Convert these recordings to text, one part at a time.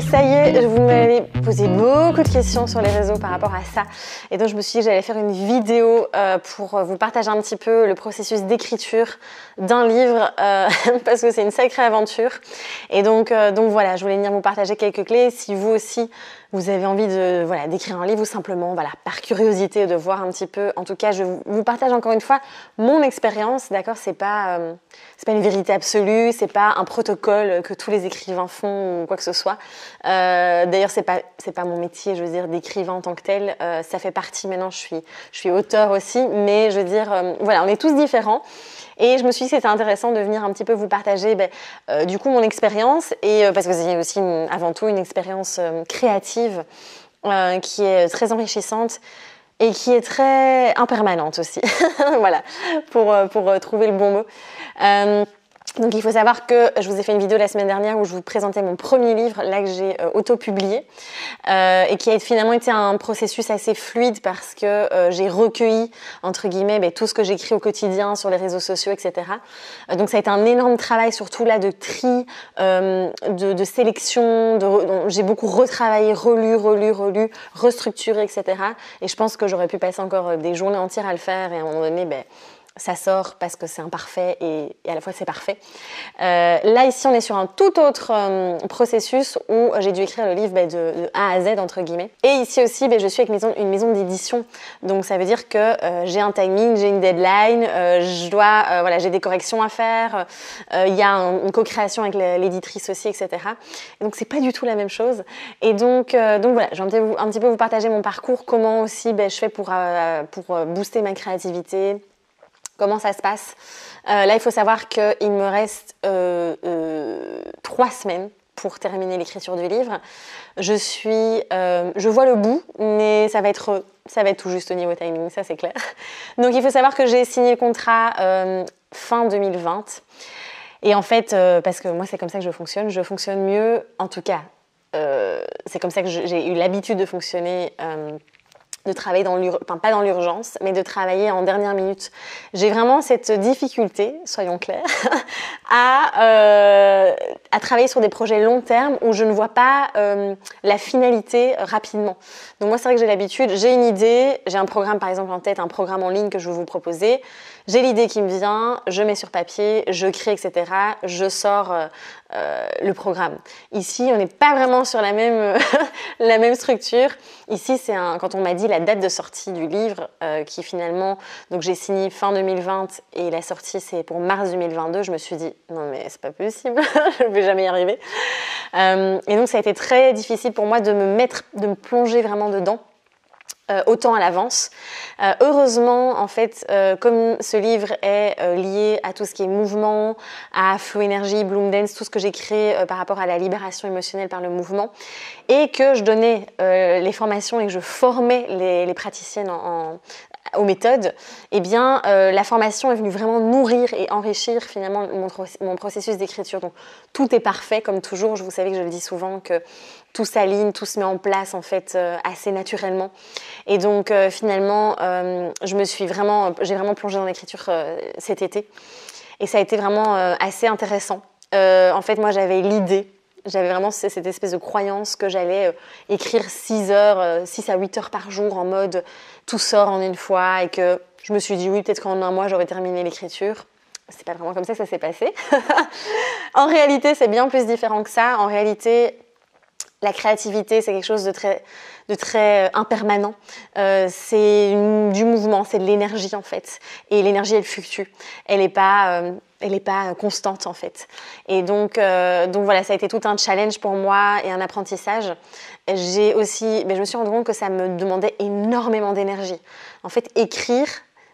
ça y est, vous m'avez posé beaucoup de questions sur les réseaux par rapport à ça. Et donc je me suis dit que j'allais faire une vidéo pour vous partager un petit peu le processus d'écriture d'un livre parce que c'est une sacrée aventure. Et donc voilà, je voulais venir vous partager quelques clés. Si vous aussi, vous avez envie d'écrire un livre ou simplement par curiosité de voir un petit peu. En tout cas, je vous partage encore une fois mon expérience, d'accord ? C'est pas une vérité absolue, c'est pas un protocole que tous les écrivains font ou quoi que ce soit. D'ailleurs, c'est pas mon métier, je veux dire, d'écrivain en tant que tel. Ça fait partie maintenant, je suis auteur aussi, mais je veux dire, voilà, on est tous différents. Et je me suis dit que c'était intéressant de venir un petit peu vous partager du coup mon expérience parce que c'est aussi avant tout une expérience créative qui est très enrichissante et qui est très impermanente aussi. Voilà, pour trouver le bon mot. Donc il faut savoir que je vous ai fait une vidéo la semaine dernière où je vous présentais mon premier livre, là que j'ai auto-publié, et qui a finalement été un processus assez fluide parce que j'ai recueilli, entre guillemets, tout ce que j'écris au quotidien sur les réseaux sociaux, etc. Donc ça a été un énorme travail, surtout là, de tri, de sélection, j'ai beaucoup retravaillé, relu, restructuré, etc. Et je pense que j'aurais pu passer encore des journées entières à le faire et à un moment donné, ça sort parce que c'est imparfait et à la fois c'est parfait. Là, ici, on est sur un tout autre processus où j'ai dû écrire le livre de A à Z, entre guillemets. Et ici aussi, je suis avec une maison d'édition. Donc, ça veut dire que j'ai un timing, j'ai une deadline, j'ai des corrections à faire. Il y a une co-création avec l'éditrice aussi, etc. Et donc, c'est pas du tout la même chose. Et donc voilà, je vais un petit peu vous partager mon parcours, comment aussi je fais pour booster ma créativité. Comment ça se passe ? Là, il faut savoir qu'il me reste 3 semaines pour terminer l'écriture du livre. Je vois le bout, mais ça va être tout juste au niveau timing, ça c'est clair. Donc, il faut savoir que j'ai signé le contrat fin 2020. Et en fait, parce que moi, c'est comme ça que je fonctionne mieux, en tout cas, c'est comme ça que j'ai eu l'habitude de fonctionner. De travailler pas dans l'urgence, mais de travailler en dernière minute. J'ai vraiment cette difficulté, soyons clairs, à travailler sur des projets long terme où je ne vois pas la finalité rapidement. Donc moi, c'est vrai que j'ai l'habitude, j'ai une idée, j'ai un programme par exemple en tête, un programme en ligne que je veux vous proposer, j'ai l'idée qui me vient, je mets sur papier, je crée, etc., je sors le programme. Ici, on n'est pas vraiment sur la même structure. Ici, quand on m'a dit la date de sortie du livre, qui finalement, donc j'ai signé fin 2020 et la sortie c'est pour mars 2022, je me suis dit non mais c'est pas possible, je ne vais jamais y arriver. Et donc ça a été très difficile pour moi de me plonger vraiment dedans. Autant à l'avance. Heureusement, en fait, comme ce livre est lié à tout ce qui est mouvement, à Flow Energy, Bloom Dance, tout ce que j'ai créé par rapport à la libération émotionnelle par le mouvement, et que je donnais les formations et que je formais les praticiennes aux méthodes, eh bien, la formation est venue vraiment nourrir et enrichir finalement mon processus d'écriture. Donc, tout est parfait, comme toujours. Vous savez que je le dis souvent, que tout s'aligne, tout se met en place en fait assez naturellement. Et donc, finalement, j'ai vraiment plongé dans l'écriture cet été. Et ça a été vraiment assez intéressant. En fait, moi, j'avais l'idée. J'avais vraiment cette espèce de croyance que j'allais écrire 6 à 8 heures par jour en mode tout sort en une fois et que je me suis dit oui, peut-être qu'en un mois j'aurais terminé l'écriture. C'est pas vraiment comme ça que ça s'est passé. En réalité, c'est bien plus différent que ça. En réalité, la créativité, c'est quelque chose de très impermanent. C'est du mouvement, c'est de l'énergie en fait. Et l'énergie, elle fluctue. Elle n'est pas constante en fait. Et donc voilà, ça a été tout un challenge pour moi et un apprentissage. Je me suis rendu compte que ça me demandait énormément d'énergie. En fait, écrire,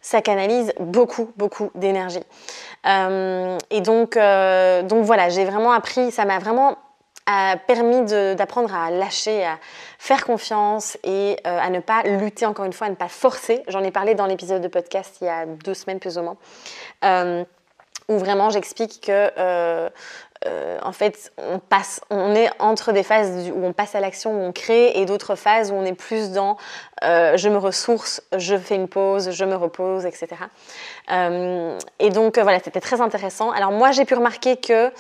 ça canalise beaucoup d'énergie. Et donc voilà, j'ai vraiment appris, ça m'a vraiment permis d'apprendre à lâcher, à faire confiance et à ne pas lutter, encore une fois, à ne pas forcer. J'en ai parlé dans l'épisode de podcast il y a 2 semaines plus ou moins, où vraiment j'explique que en fait on est entre des phases où on passe à l'action, où on crée, et d'autres phases où on est plus dans je me ressource, je fais une pause, je me repose, etc. Et donc voilà, c'était très intéressant. Alors moi j'ai pu remarquer que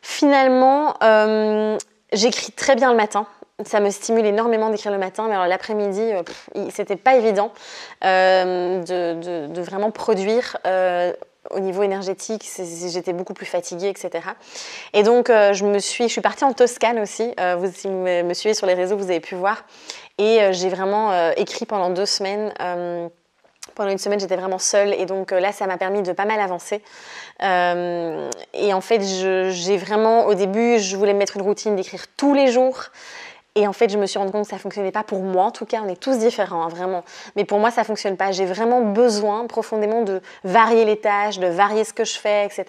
finalement, J'écris très bien le matin. Ça me stimule énormément d'écrire le matin, mais alors l'après-midi, c'était pas évident de vraiment produire au niveau énergétique. J'étais beaucoup plus fatiguée, etc. Et donc, je suis partie en Toscane aussi. Si vous me suivez sur les réseaux, vous avez pu voir. Et j'ai vraiment écrit pendant 2 semaines. Pendant une semaine, j'étais vraiment seule et donc là, ça m'a permis de pas mal avancer. Et en fait, j'ai vraiment, au début, je voulais me mettre une routine d'écrire tous les jours. Et en fait, je me suis rendu compte que ça ne fonctionnait pas pour moi. En tout cas, on est tous différents, hein, vraiment. Mais pour moi, ça ne fonctionne pas. J'ai vraiment besoin profondément de varier les tâches, de varier ce que je fais, etc.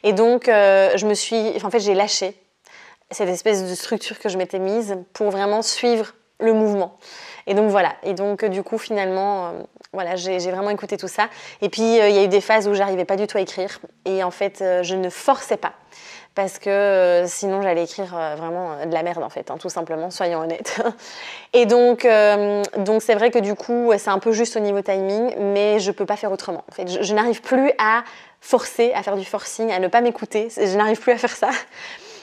Et donc, j'ai lâché cette espèce de structure que je m'étais mise pour vraiment suivre le mouvement. Et donc voilà, et donc du coup finalement, j'ai vraiment écouté tout ça. Et puis il y a eu des phases où j'arrivais pas du tout à écrire. Et en fait, je ne forçais pas. Parce que sinon j'allais écrire vraiment de la merde en fait, hein, tout simplement, soyons honnêtes. Et donc c'est vrai que du coup, c'est un peu juste au niveau timing, mais je peux pas faire autrement. En fait, je n'arrive plus à forcer, à faire du forcing, à ne pas m'écouter. Je n'arrive plus à faire ça.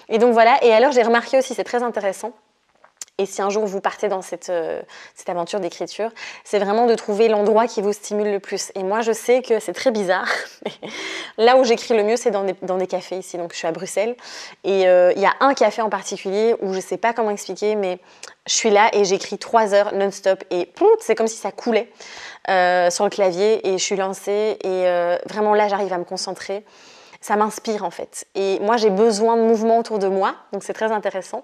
Et donc voilà, et alors j'ai remarqué aussi, c'est très intéressant, et si un jour vous partez dans cette aventure d'écriture, c'est vraiment de trouver l'endroit qui vous stimule le plus. Et moi, je sais que c'est très bizarre, mais là où j'écris le mieux, c'est dans des cafés ici. Donc, je suis à Bruxelles. Et il y a un café en particulier où je ne sais pas comment expliquer, mais je suis là et j'écris 3 heures non-stop. Et c'est comme si ça coulait sur le clavier. Et je suis lancée. Et vraiment, là, j'arrive à me concentrer. Ça m'inspire, en fait. Et moi, j'ai besoin de mouvement autour de moi. Donc, c'est très intéressant,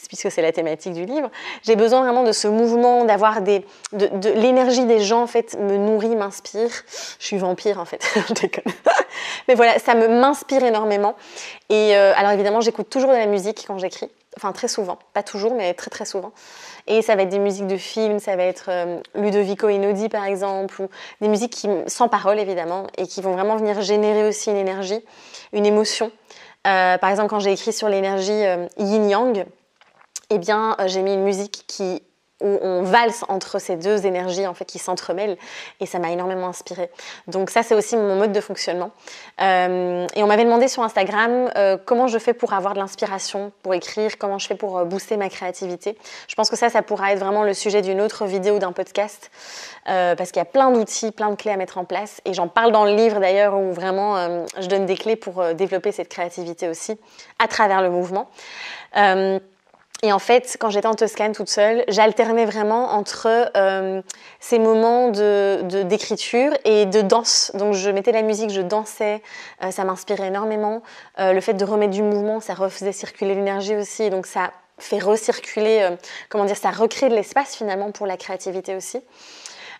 puisque c'est la thématique du livre, j'ai besoin vraiment de ce mouvement, d'avoir de l'énergie des gens, en fait, me nourrit, m'inspire. Je suis vampire, en fait, je déconne. Mais voilà, ça m'inspire énormément. Et alors évidemment, j'écoute toujours de la musique quand j'écris, enfin très souvent, pas toujours, mais très très souvent. Et ça va être des musiques de films, ça va être Ludovico Einaudi par exemple, ou des musiques sans parole évidemment, et qui vont vraiment venir générer aussi une énergie, une émotion. Par exemple, quand j'ai écrit sur l'énergie yin-yang, eh bien, j'ai mis une musique où on valse entre ces 2 énergies en fait, qui s'entremêlent, et ça m'a énormément inspirée. Donc ça, c'est aussi mon mode de fonctionnement. Et on m'avait demandé sur Instagram comment je fais pour avoir de l'inspiration, pour écrire, comment je fais pour booster ma créativité. Je pense que ça pourra être vraiment le sujet d'une autre vidéo, d'un podcast, parce qu'il y a plein d'outils, plein de clés à mettre en place, et j'en parle dans le livre d'ailleurs, où vraiment je donne des clés pour développer cette créativité aussi, à travers le mouvement. Et en fait, quand j'étais en Toscane toute seule, j'alternais vraiment entre ces moments d'écriture et de danse. Donc je mettais la musique, je dansais, ça m'inspirait énormément. Le fait de remettre du mouvement, ça refaisait circuler l'énergie aussi, donc ça fait recirculer, ça recrée de l'espace finalement pour la créativité aussi.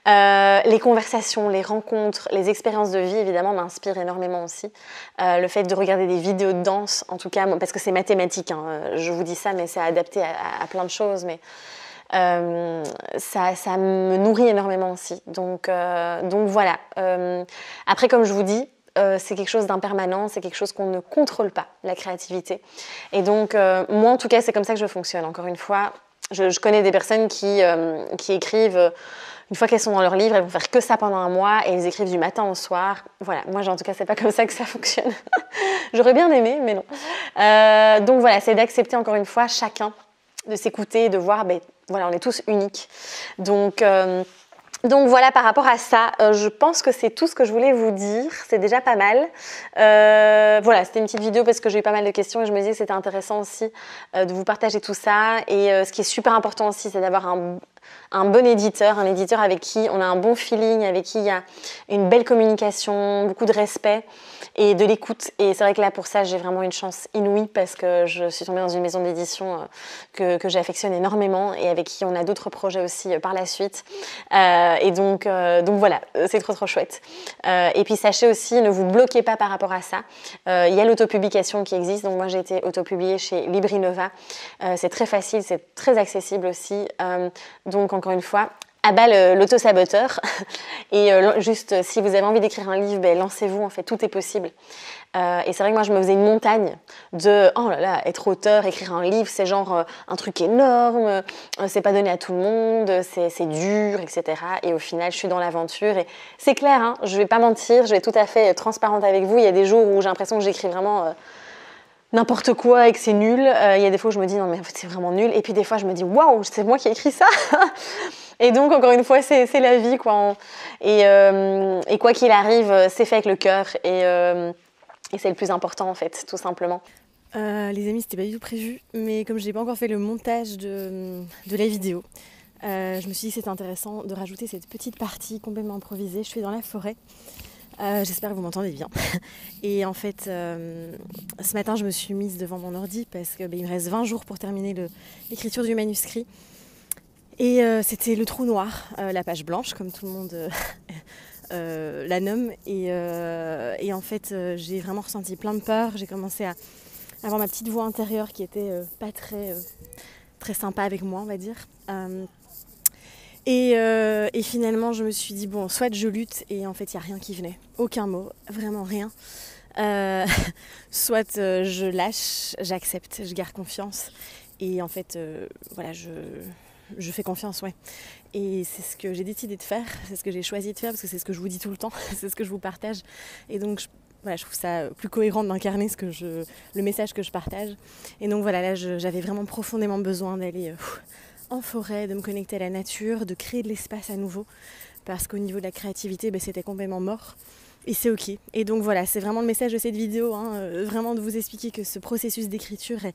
Les conversations, les rencontres, les expériences de vie, évidemment, m'inspirent énormément aussi. Le fait de regarder des vidéos de danse, en tout cas, parce que c'est mathématique, hein, je vous dis ça, mais c'est adapté à plein de choses, mais ça me nourrit énormément aussi. Donc voilà. Après, comme je vous dis, c'est quelque chose d'impermanent, c'est quelque chose qu'on ne contrôle pas, la créativité. Et donc, moi, en tout cas, c'est comme ça que je fonctionne. Encore une fois, je connais des personnes qui écrivent... Une fois qu'elles sont dans leur livre, elles vont faire que ça pendant un mois et elles écrivent du matin au soir. Voilà, moi en tout cas, c'est pas comme ça que ça fonctionne. J'aurais bien aimé, mais non. Donc voilà, c'est d'accepter encore une fois chacun, de s'écouter, de voir, voilà, on est tous uniques. Donc voilà, par rapport à ça, je pense que c'est tout ce que je voulais vous dire. C'est déjà pas mal. Voilà, c'était une petite vidéo parce que j'ai eu pas mal de questions et je me disais que c'était intéressant aussi de vous partager tout ça. Et ce qui est super important aussi, c'est d'avoir un bon éditeur, un éditeur avec qui on a un bon feeling, avec qui il y a une belle communication, beaucoup de respect et de l'écoute. Et c'est vrai que là, pour ça, j'ai vraiment une chance inouïe parce que je suis tombée dans une maison d'édition que j'affectionne énormément et avec qui on a d'autres projets aussi par la suite. Et donc voilà, c'est trop chouette. Et puis sachez aussi, ne vous bloquez pas par rapport à ça. Il y a l'autopublication qui existe. Donc moi, j'ai été autopubliée chez Librinova. C'est très facile, c'est très accessible aussi. Donc encore une fois, à bas l'auto-saboteur. Et juste, si vous avez envie d'écrire un livre, lancez-vous, en fait, tout est possible. Et c'est vrai que moi, je me faisais une montagne de « Oh là là, être auteur, écrire un livre, c'est genre un truc énorme, c'est pas donné à tout le monde, c'est dur, etc. » Et au final, je suis dans l'aventure. Et c'est clair, hein, je vais pas mentir, je vais être tout à fait transparente avec vous. Il y a des jours où j'ai l'impression que j'écris vraiment... n'importe quoi et que c'est nul. Il y a des fois où je me dis non mais en fait c'est vraiment nul. Et puis des fois je me dis waouh, c'est moi qui ai écrit ça. Et donc encore une fois c'est la vie quoi. Et quoi qu'il arrive, c'est fait avec le cœur et c'est le plus important en fait, tout simplement. Les amis, c'était pas du tout prévu, mais comme je n'ai pas encore fait le montage de la vidéo, je me suis dit que c'était intéressant de rajouter cette petite partie complètement improvisée. Je suis dans la forêt. J'espère que vous m'entendez bien. Et en fait, ce matin, je me suis mise devant mon ordi parce qu'il me reste 20 jours pour terminer l'écriture du manuscrit. Et c'était le trou noir, la page blanche, comme tout le monde la nomme. Et en fait, j'ai vraiment ressenti plein de peur. J'ai commencé à avoir ma petite voix intérieure qui était pas très sympa avec moi, on va dire. Et finalement, je me suis dit, bon, soit je lutte, et en fait, il n'y a rien qui venait. Aucun mot, vraiment rien. Soit je lâche, j'accepte, je garde confiance. Et en fait, voilà, je fais confiance, ouais. Et c'est ce que j'ai décidé de faire, c'est ce que j'ai choisi de faire, parce que c'est ce que je vous dis tout le temps, c'est ce que je vous partage. Et donc, voilà, je trouve ça plus cohérent d'incarner le message que je partage. Et donc voilà, là, j'avais vraiment profondément besoin d'aller en forêt, de me connecter à la nature, de créer de l'espace à nouveau, parce qu'au niveau de la créativité, c'était complètement mort. Et c'est ok. Et donc voilà, c'est vraiment le message de cette vidéo, vraiment de vous expliquer que ce processus d'écriture est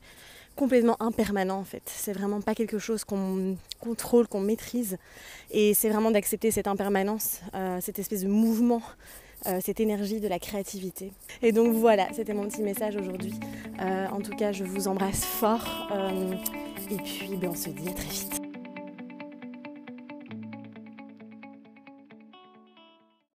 complètement impermanent en fait. C'est vraiment pas quelque chose qu'on contrôle, qu'on maîtrise. Et c'est vraiment d'accepter cette impermanence, cette espèce de mouvement, cette énergie de la créativité. Et donc voilà, c'était mon petit message aujourd'hui. En tout cas, je vous embrasse fort. Et puis on se dit à très vite.